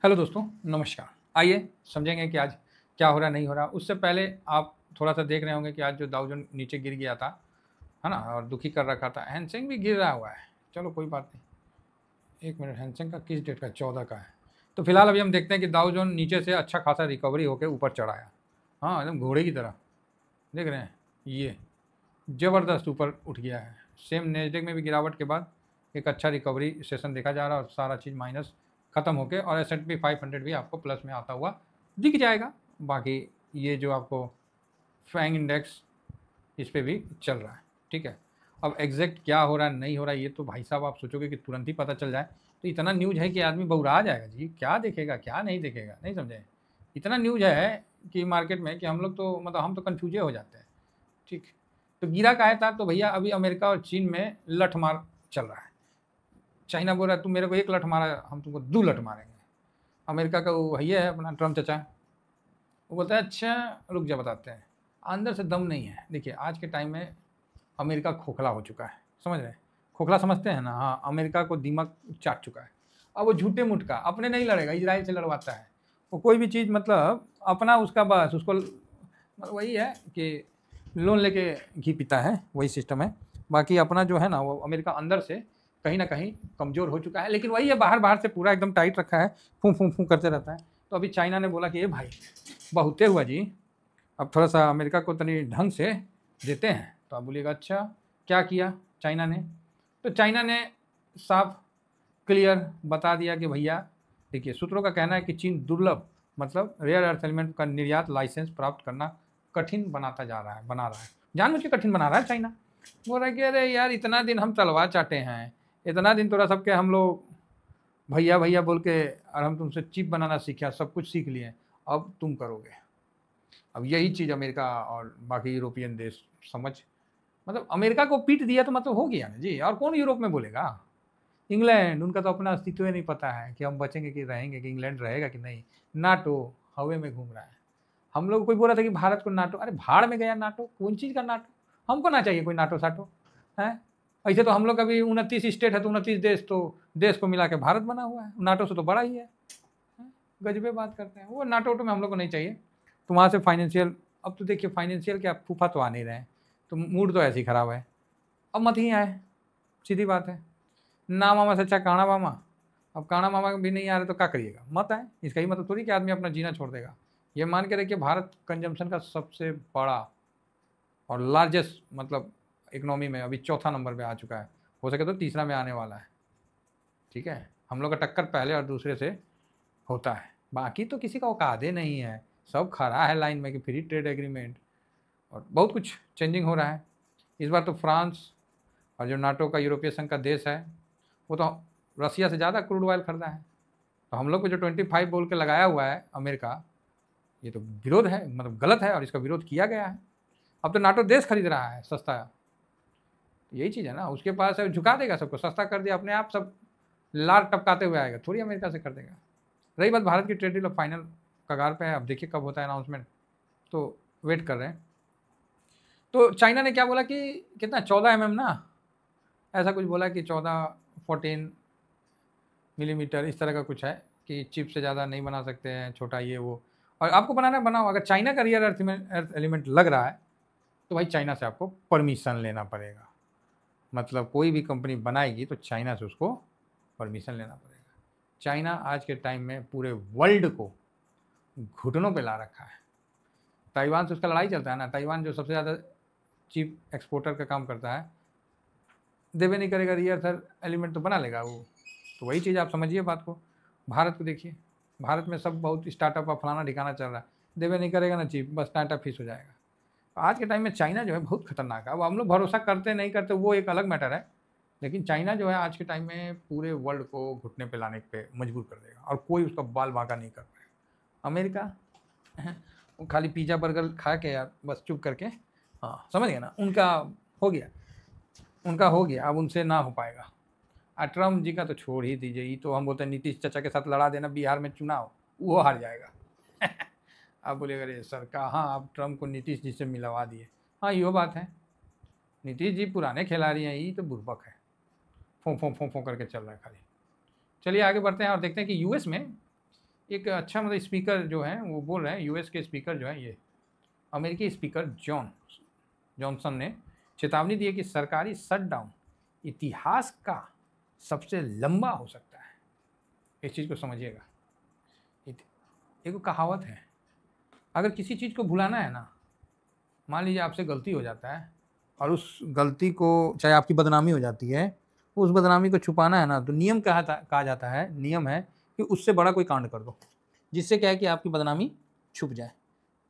Hello दोस्तों, नमस्कार। आइए समझेंगे कि आज क्या हो रहा नहीं हो रहा। उससे पहले आप थोड़ा सा देख रहे होंगे कि आज जो डाउ जोन नीचे गिर गया था, है ना, और दुखी कर रखा था। हैंगसेंग भी गिर रहा हुआ है। चलो कोई बात नहीं। एक मिनट, हैंगसेंग का किस डेट का? 14 का है। तो फिलहाल अभी हम देखते हैं कि डाउ जोन नीचे से अच्छा खासा रिकवरी होकर ऊपर चढ़ाया। हाँ, एकदम घोड़े की तरह देख रहे हैं। ये ज़बरदस्त ऊपर उठ गया है। सेम नेस्डेक में भी गिरावट के बाद एक अच्छा रिकवरी सेशन देखा जा रहा है और सारा चीज़ माइनस ख़त्म होके और S&P 500 भी आपको प्लस में आता हुआ दिख जाएगा। बाकी ये जो आपको फैंग इंडेक्स इस पे भी चल रहा है। ठीक है, अब एग्जैक्ट क्या हो रहा है नहीं हो रहा है ये तो भाई साहब आप सोचोगे कि तुरंत ही पता चल जाए। तो इतना न्यूज़ है कि आदमी बौरा जाएगा जी, क्या देखेगा क्या नहीं देखेगा, नहीं समझे। इतना न्यूज़ है कि मार्केट में कि हम लोग तो मतलब हम तो कन्फ्यूजे हो जाते हैं। ठीक, तो गिरा काहे था? तो भैया अभी अमेरिका और चीन में लठ मार चल रहा है। चाइना बोल रहा है तुम मेरे को एक लठ मारा, हम तुमको 2 लठ मारेंगे। अमेरिका का वो भैया है अपना ट्रम्प चचा, वो बोलता है अच्छा रुक जा बताते हैं। अंदर से दम नहीं है। देखिए आज के टाइम में अमेरिका खोखला हो चुका है, समझ रहे हैं? खोखला समझते हैं ना? हाँ, अमेरिका को दिमाग चाट चुका है। अब वो झूठे मुठ का अपने नहीं लड़ेगा, इजराइल से लड़वाता है। वो कोई भी चीज़ मतलब अपना उसका बस उसको मतलब वही है कि लोन लेके घी पीता है, वही सिस्टम है। बाकी अपना जो है ना वो अमेरिका अंदर से कहीं ना कहीं कमज़ोर हो चुका है, लेकिन वही है बाहर बाहर से पूरा एकदम टाइट रखा है, फूँ फूँ फूँ करते रहता है। तो अभी चाइना ने बोला कि ये भाई बहुते हुआ जी, अब थोड़ा सा अमेरिका को तनी ढंग से देते हैं। तो आप बोलिएगा अच्छा क्या किया चाइना ने? तो चाइना ने साफ क्लियर बता दिया कि भैया देखिए, सूत्रों का कहना है कि चीन दुर्लभ मतलब रेयर अर्थ एलिमेंट का निर्यात लाइसेंस प्राप्त करना कठिन बनाता जा रहा है, बना रहा है, जानबूझ के कठिन बना रहा है चाइना। बोल रहा है कि अरे यार इतना दिन हम तलवार चाटे हैं, इतना दिन तोरा सबके हम लोग भैया भैया बोल के, और हम तुमसे चिप बनाना सीखा, सब कुछ सीख लिए, अब तुम करोगे। अब यही चीज़ अमेरिका और बाकी यूरोपियन देश समझ मतलब अमेरिका को पीट दिया तो मतलब हो गया ना जी। और कौन यूरोप में बोलेगा? इंग्लैंड, उनका तो अपना अस्तित्व ही नहीं पता है कि हम बचेंगे कि रहेंगे, कि इंग्लैंड रहेगा कि नहीं। नाटो हवा में घूम रहा है। हम लोग कोई बोल रहा था कि भारत को नाटो, अरे भाड़ में गया नाटो, कौन चीज़ का नाटो? हमको ना चाहिए कोई नाटो साटो है। ऐसे तो हम लोग अभी 29 स्टेट है तो 29 देश, तो देश को मिला के भारत बना हुआ है, नाटो से तो बड़ा ही है। गजबे बात करते हैं। वो नाटो में हम लोग को नहीं चाहिए। तो वहाँ से फाइनेंशियल, अब तो देखिए फाइनेंशियल क्या फूफा तो आ नहीं रहे हैं, तो मूड तो ऐसे ही ख़राब है। अब मत ही आए, सीधी बात है। ना मामा से अच्छा काना मामा। अब काना मामा भी नहीं आ रहे तो क्या करिएगा, मत आए। इसका ही मतलब थोड़ी कि आदमी अपना जीना छोड़ देगा। ये मान के रखिए भारत कंजम्पशन का सबसे बड़ा और लार्जेस्ट मतलब इकोनॉमी में अभी चौथा नंबर पे आ चुका है, हो सके तो तीसरा में आने वाला है। ठीक है, हम लोग का टक्कर पहले और दूसरे से होता है। बाकी तो किसी का औकादे नहीं है, सब खड़ा है लाइन में कि फ्री ट्रेड एग्रीमेंट, और बहुत कुछ चेंजिंग हो रहा है। इस बार तो फ्रांस और जो नाटो का यूरोपीय संघ का देश है वो तो रसिया से ज़्यादा क्रूड ऑयल खरीदा है। तो हम लोग को जो 25 बोल के लगाया हुआ है अमेरिका, ये तो विरोध है, मतलब गलत है और इसका विरोध किया गया है। अब तो नाटो देश खरीद रहा है सस्ता। यही चीज़ है ना, उसके पास है, झुका देगा सबको, सस्ता कर दिया अपने आप, सब लार टपकाते हुए आएगा, थोड़ी अमेरिका से कर देगा। रही बात भारत की ट्रेड डील, फाइनल कगार पे है, अब देखिए कब होता है अनाउंसमेंट, तो वेट कर रहे हैं। तो चाइना ने क्या बोला कि कितना 14 ना, ऐसा कुछ बोला कि 14 मिलीमीटर इस तरह का कुछ है कि चिप से ज़्यादा नहीं बना सकते हैं, छोटा ये वो। और आपको बनाना बनाओ, अगर चाइना का रियल अर्थ एलिमेंट लग रहा है तो भाई चाइना से आपको परमिशन लेना पड़ेगा। मतलब कोई भी कंपनी बनाएगी तो चाइना से उसको परमिशन लेना पड़ेगा। चाइना आज के टाइम में पूरे वर्ल्ड को घुटनों पे ला रखा है। ताइवान से उसका लड़ाई चलता है ना, ताइवान जो सबसे ज़्यादा चीप एक्सपोर्टर का काम करता है, देवे नहीं करेगा रियर अर्थ एलिमेंट तो बना लेगा वो। तो वही चीज़ आप समझिए बात को। भारत को देखिए, भारत में सब बहुत स्टार्टअप और फलाना ठिकाना चल रहा है, देवे नहीं करेगा ना चीप, बस स्टार्टअप फीस हो जाएगा। आज के टाइम में चाइना जो है बहुत खतरनाक है। अब हम लोग भरोसा करते नहीं करते वो एक अलग मैटर है, लेकिन चाइना जो है आज के टाइम में पूरे वर्ल्ड को घुटने पे लाने पे मजबूर कर देगा और कोई उसका बाल बांका नहीं कर पाएगा। अमेरिका वो खाली पिज़्ज़ा बर्गर खा के यार बस चुप करके, हाँ समझ गया ना, उनका हो गया, उनका हो गया, अब उनसे ना हो पाएगा। ट्रम्प जी का तो छोड़ ही दीजिए, ये तो हम बोलते हैं नीतीश चाचा के साथ लड़ा देना बिहार में चुनाव, वो हार जाएगा। आप बोलिएगा अरे सर कहाँ आप ट्रम्प को नीतीश जी से मिलवा दिए। हाँ यो बात है, नीतीश जी पुराने खिलाड़ी हैं, ये तो बुर्बक है, फों फों फों फों करके चल रहा है खाली। चलिए आगे बढ़ते हैं और देखते हैं कि यूएस में एक अच्छा मतलब स्पीकर जो है वो बोल रहे हैं, यूएस के स्पीकर जो है, ये अमेरिकी स्पीकर जॉनसन ने चेतावनी दी है कि सरकारी शटडाउन इतिहास का सबसे लंबा हो सकता है। इस चीज़ को समझिएगा। एक कहावत है, अगर किसी चीज़ को भुलाना है ना, मान लीजिए आपसे गलती हो जाता है और उस गलती को, चाहे आपकी बदनामी हो जाती है, उस बदनामी को छुपाना है ना, तो नियम कहा जाता है, नियम है कि उससे बड़ा कोई कांड कर दो, जिससे क्या है कि आपकी बदनामी छुप जाए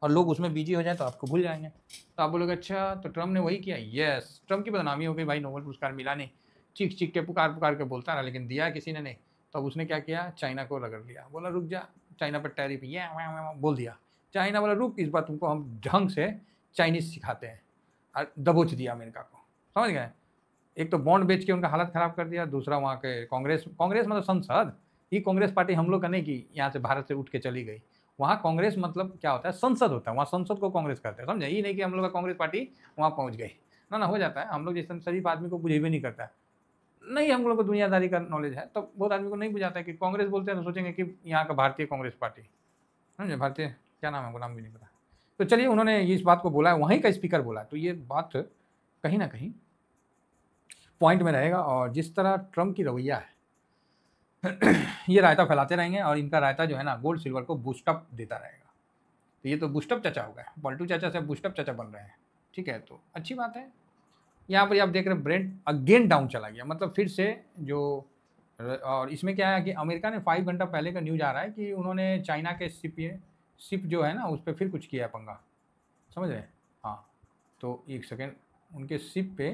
और लोग उसमें बिजी हो जाए तो आपको भूल जाएंगे। तो आप बोलोगे अच्छा तो ट्रम्प ने वही किया। यस, ट्रम्प की बदनामी हो गई भाई, नोबेल पुरस्कार मिला नहीं, चीख चीख के पुकार के बोलता रहा, लेकिन दिया किसी ने नहीं। तो अब उसने क्या किया, चाइना को रगड़ लिया, बोला रुक जा, चाइना पर टैरिफ ये बोल दिया। चाइना बोला रुक, इस बार तुमको हम ढंग से चाइनीज़ सिखाते हैं, और दबोच दिया अमेरिका को, समझ गए। एक तो बॉन्ड बेच के उनका हालत ख़राब कर दिया, दूसरा वहाँ के कांग्रेस मतलब संसद, ये कांग्रेस पार्टी हम लोग का नहीं कि यहाँ से भारत से उठ के चली गई। वहाँ कांग्रेस मतलब क्या होता है, संसद होता है, वहाँ संसद को कांग्रेस करते हैं, समझे। ये नहीं कि हम लोग का कांग्रेस पार्टी वहाँ पहुँच गई, ना हो जाता है। हम लोग जैसे शरीफ आदमी को बुझे भी नहीं करता है, नहीं हम लोग को दुनियादारी का नॉलेज है, तो बहुत आदमी को नहीं बुझाता है कि कांग्रेस बोलते हैं तो सोचेंगे कि यहाँ का भारतीय कांग्रेस पार्टी, समझे, भारतीय क्या नाम है, वो नाम भी नहीं पता। तो चलिए, उन्होंने इस बात को बोला है, वहीं का स्पीकर बोला, तो ये बात कहीं ना कहीं पॉइंट में रहेगा। और जिस तरह ट्रम्प की रवैया है ये रायता फैलाते रहेंगे, और इनका रायता जो है ना गोल्ड सिल्वर को बूस्टअप देता रहेगा। तो ये तो बूस्टअप चाचा हो गए, पलटू चाचा से बूस्टअप चाचा बन रहे हैं, ठीक है, तो अच्छी बात है। यहाँ पर आप देख रहे हैं ब्रेंट अगेन डाउन चला गया, मतलब फिर से जो, और इसमें क्या है कि अमेरिका ने 5 घंटा पहले का न्यूज़ आ रहा है कि उन्होंने चाइना के शिप जो है ना उस पर फिर कुछ किया पंगा, समझ रहे हैं। हाँ, तो एक सेकेंड, उनके शिप पे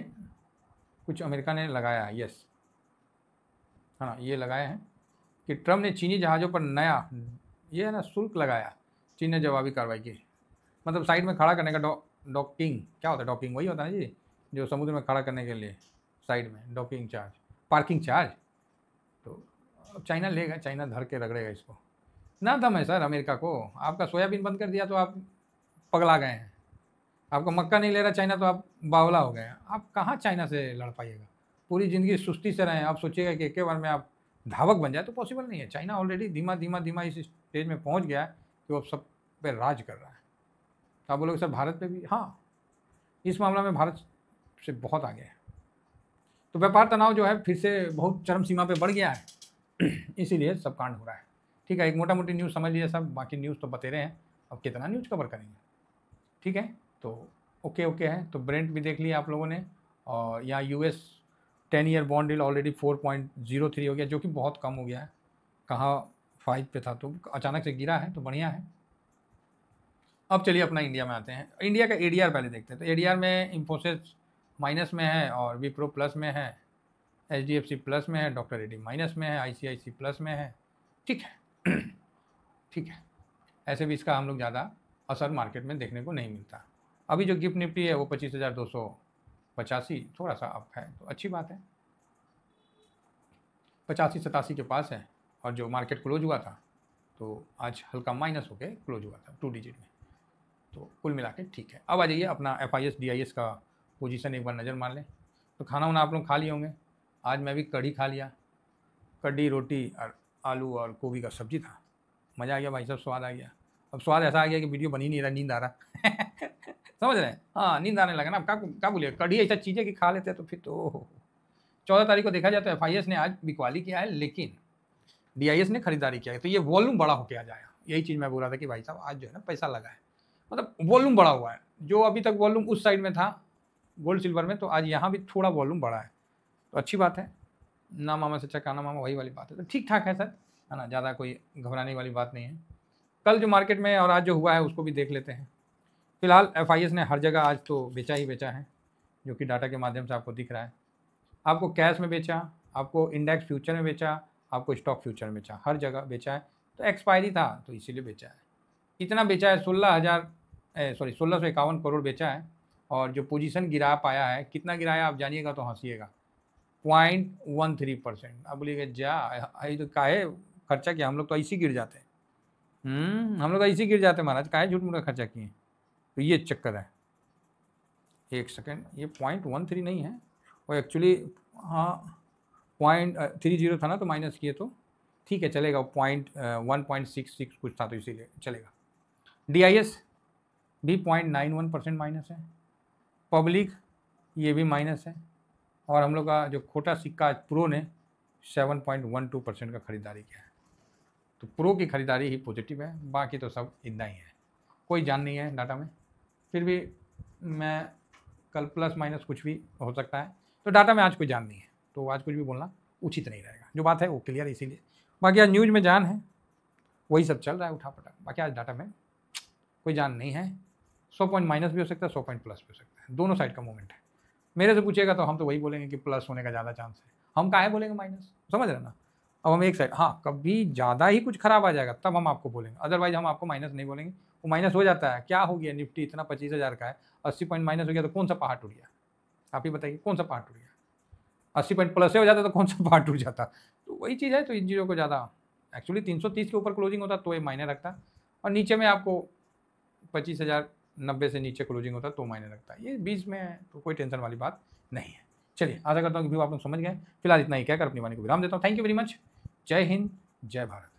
कुछ अमेरिका ने लगाया है, यस, हाँ ये लगाए हैं कि ट्रम्प ने चीनी जहाज़ों पर नया ये है ना शुल्क लगाया। चीन ने जवाबी कार्रवाई की, मतलब साइड में खड़ा करने का डॉकिंग, क्या होता है डॉकिंग, वही होता है ना जी, जो समुद्र में खड़ा करने के लिए साइड में डॉकिंग चार्ज, पार्किंग चार्ज। तो चाइना लेगा, चाइना धर के रगड़ेगा इसको, ना दम है सर अमेरिका को। आपका सोयाबीन बंद कर दिया तो आप पगला गए हैं, आपका मक्का नहीं ले रहा चाइना तो आप बावला हो गए हैं। आप कहाँ चाइना से लड़ पाइएगा, पूरी ज़िंदगी सुस्ती से रहें, आप सोचिएगा कि एक बार में आप धावक बन जाए, तो पॉसिबल नहीं है। चाइना ऑलरेडी धीमा धीमा धीमा इस स्टेज में पहुंच गया है कि वो अब सब पे राज कर रहा है। तो आप बोलोगे सर भारत पे भी, हाँ इस मामला में भारत से बहुत आगे है। तो व्यापार तनाव जो है फिर से बहुत चरम सीमा पे बढ़ गया है इसीलिए सब कांड हो रहा है, ठीक है। एक मोटा मोटी न्यूज़ समझ लीजिए सब, बाकी न्यूज़ तो बतेरे हैं, अब कितना न्यूज़ कवर करेंगे, ठीक है। तो ओके है, तो ब्रेंट भी देख लिया आप लोगों ने, और यहाँ US 10 year bond deal already 4.03 हो गया, जो कि बहुत कम हो गया है, कहाँ 5 पे था तो अचानक से गिरा है, तो बढ़िया है। अब चलिए अपना इंडिया में आते हैं, इंडिया का एडीआर पहले देखते हैं। तो एडीआर में इंफोसिस माइनस में है, और विप्रो प्लस में है, एचडीएफसी प्लस में है, डॉक्टर रेड्डी माइनस में है, आईसीआईसी प्लस में है, ठीक है ठीक है। ऐसे भी इसका हम लोग ज़्यादा असर मार्केट में देखने को नहीं मिलता। अभी जो गिफ्ट निफ्टी है वो 25,285 थोड़ा सा अप है, तो अच्छी बात है, 85-87 के पास है। और जो मार्केट क्लोज हुआ था तो आज हल्का माइनस होके क्लोज हुआ था 2 डिजिट में, तो कुल मिला के ठीक है। अब आ जाइए अपना FIS DIS का पोजीशन एक बार नज़र मार लें। तो खाना वाना आप लोग खा लिए होंगे, आज मैं भी कढ़ी खा लिया, कढ़ी रोटी और आलू और गोभी का सब्जी था, मज़ा आ गया भाई साहब, स्वाद आ गया। अब स्वाद ऐसा आ गया कि वीडियो बन ही नहीं रहा, नींद आ रहा समझ रहे हैं, हाँ नींद आने लगा ना। अब क्या बोलिए, कढ़ी ऐसा चीज़ें कि खा लेते हैं तो फिर तो 14 तारीख को देखा जाए तो FIS ने आज बिकवाली किया है, लेकिन DIS ने खरीदारी किया है, तो ये वॉल्यूम बड़ा होकर आ जाएगा। यही चीज़ मैं बोल रहा था कि भाई साहब आज जो है ना पैसा लगा है, मतलब वॉल्यूम बड़ा हुआ है। जो अभी तक वॉल्यूम उस साइड में था गोल्ड सिल्वर में, तो आज यहाँ भी थोड़ा वॉल्यूम बढ़ा है, तो अच्छी बात है। ना मामा से अच्छा काना मामा, वही वाली बात है, तो ठीक ठाक है सर, है ना, ज़्यादा कोई घबराने वाली बात नहीं है। कल जो मार्केट में और आज जो हुआ है उसको भी देख लेते हैं। फिलहाल FIS ने हर जगह आज तो बेचा ही बेचा है, जो कि डाटा के माध्यम से आपको दिख रहा है। आपको कैश में बेचा, आपको इंडेक्स फ्यूचर में बेचा, आपको स्टॉक फ्यूचर में बेचा, हर जगह बेचा है। तो एक्सपायरी था तो इसीलिए बेचा है। इतना बेचा है 1651 करोड़ बेचा है। और जो पोजीशन गिरा पाया है, कितना गिराया आप जानिएगा तो हंसीएगा, 0.13%। अब बोलिएगा जा तो काहे खर्चा किया, हम लोग तो ऐसे गिर जाते हैं, हम लोग ऐसे गिर जाते हैं महाराज, काहे झूठ मूठ खर्चा किए। तो ये चक्कर है। एक सेकेंड, ये 0.13 नहीं है, और एक्चुअली हाँ 0.30 था ना, तो माइनस किए तो ठीक है चलेगा, 1.66 कुछ था तो इसीलिए चलेगा। DIS भी 0.91% माइनस है, पब्लिक ये भी माइनस है, और हम लोग का जो खोटा सिक्का आज प्रो ने 7.12% का खरीदारी किया है। तो प्रो की खरीदारी ही पॉजिटिव है, बाकी तो सब इतना ही है, कोई जान नहीं है डाटा में। फिर भी मैं कल प्लस माइनस कुछ भी हो सकता है, तो डाटा में आज कोई जान नहीं है, तो आज कुछ भी बोलना उचित नहीं रहेगा। जो बात है वो क्लियर है, इसीलिए बाकी आज न्यूज़ में जान है, वही सब चल रहा है उठा पटा। बाकी आज डाटा में कोई जान नहीं है। 100 पॉइंट माइनस भी हो सकता है, 100 पॉइंट प्लस भी हो सकता है, दोनों साइड का मूवमेंट है। मेरे से पूछेगा तो हम तो वही बोलेंगे कि प्लस होने का ज़्यादा चांस है, हम काहे बोलेंगे माइनस, समझ रहे ना। अब हम एक साइड, हाँ कभी ज़्यादा ही कुछ खराब आ जाएगा तब हम आपको बोलेंगे, अदरवाइज हम आपको माइनस नहीं बोलेंगे। वो माइनस हो जाता है, क्या हो गया निफ्टी इतना 25,000 का है, 80 पॉइंट माइनस हो गया तो कौन सा पहाड़ टूट गया, आप ही बताइए कौन सा पहाड़ टूट गया। 80 पॉइंट प्लस हो जाता तो कौन सा पहाड़ टूट जाता। तो वही चीज़ है, तो इन चीज़ों को ज़्यादा, एक्चुअली 330 के ऊपर क्लोजिंग होता तो ये मायने रखता, और नीचे में आपको 25,090 से नीचे क्लोजिंग होता तो मायने रखता है। ये बीच में तो कोई टेंशन वाली बात नहीं है। चलिए आशा करता हूँ कि व्यू आप लोग समझ गए। फिलहाल इतना ही कहकर अपनी वाणी को विराम देता हूँ। Thank you very much. जय हिंद, जय भारत।